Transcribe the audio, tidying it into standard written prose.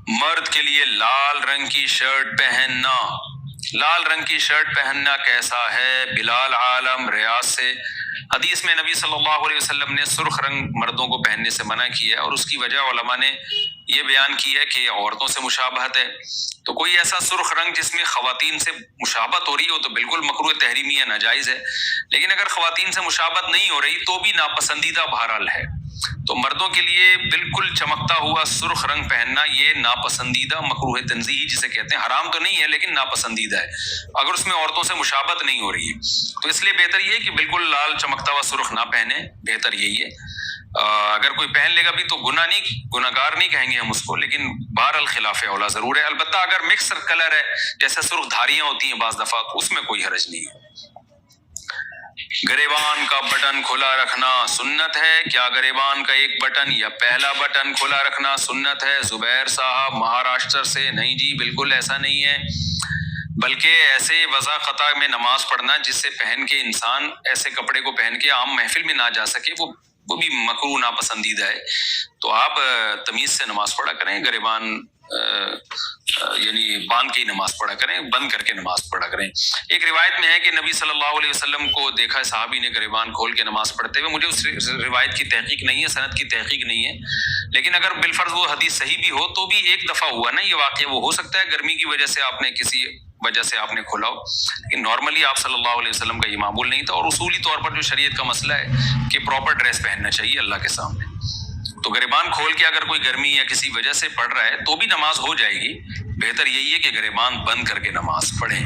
مرد کے لیے لال رنگ کی شرٹ پہننا، لال رنگ کی شرٹ پہننا کیسا ہے؟ بلال عالم ریاض سے۔ حدیث میں نبی صلی اللہ علیہ وسلم نے سرخ رنگ مردوں کو پہننے سے منع کیا ہے، اور اس کی وجہ علماء نے یہ بیان کی ہے کہ عورتوں سے مشابہت ہے۔ تو کوئی ایسا سرخ رنگ جس میں خواتین سے مشابہت ہو رہی ہو تو بالکل مکروہ تحریمی ہے، ناجائز ہے، لیکن اگر خواتین سے مشابہت نہیں ہو رہی تو بھی ناپسندیدہ بہرحال ہے۔ تو مردوں کے لیے بالکل چمکتا ہوا سرخ رنگ پہننا یہ ناپسندیدہ مکروہ تنزیہی جسے کہتے ہیں، حرام تو نہیں ہے لیکن ناپسندیدہ ہے اگر اس میں عورتوں سے مشابہت نہیں ہو رہی ہے۔ تو اس لیے بہتر یہ ہے کہ بالکل لال چمکتا ہوا سرخ نہ پہنے، بہتر یہی ہے۔ اگر کوئی پہن لے گا بھی تو گناہگار نہیں کہیں گے ہم اس کو، لیکن بہرحال خلاف اولا ضرور ہے۔ البتہ اگر مکسر کلر ہے جیسے سرخ دھاریاں ہوتی ہیں بعض دفعہ، تو اس میں کوئی حرج نہیں ہے۔ گریبان کا بٹن کھلا رکھنا سنت ہے کیا؟ گریبان کا ایک بٹن یا پہلا بٹن کھلا رکھنا سنت ہے؟ زبیر صاحب مہاراشٹر سے۔ نہیں جی بالکل ایسا نہیں ہے، بلکہ ایسے وضع خطا میں نماز پڑھنا جس سے پہن کے انسان ایسے کپڑے کو پہن کے عام محفل میں نہ جا سکے، وہ بھی مکروہ ناپسندیدہ ہے۔ تو آپ تمیز سے نماز پڑھا کریں، گریبان یعنی باندھ کے ہی نماز پڑھا کریں، بند کر کے نماز پڑھا کریں۔ ایک روایت میں ہے کہ نبی صلی اللہ علیہ وسلم کو دیکھا صحابی نے گریبان کھول کے نماز پڑھتے ہوئے۔ مجھے اس روایت کی تحقیق نہیں ہے، سند کی تحقیق نہیں ہے، لیکن اگر بالفرض وہ حدیث صحیح بھی ہو تو بھی ایک دفعہ ہوا نا یہ واقعہ، وہ ہو سکتا ہے گرمی کی وجہ سے آپ نے کسی وجہ سے آپ نے کھولا ہو، لیکن نارملی آپ صلی اللہ علیہ وسلم کا یہ معمول نہیں تھا۔ اور اصولی طور پر جو شریعت کا مسئلہ ہے کہ پراپر ڈریس پہننا چاہیے اللہ کے سامنے۔ تو گریبان کھول کے اگر کوئی گرمی یا کسی وجہ سے پڑھ رہا ہے تو بھی نماز ہو جائے گی، بہتر یہی ہے کہ گریبان بند کر کے نماز پڑھیں۔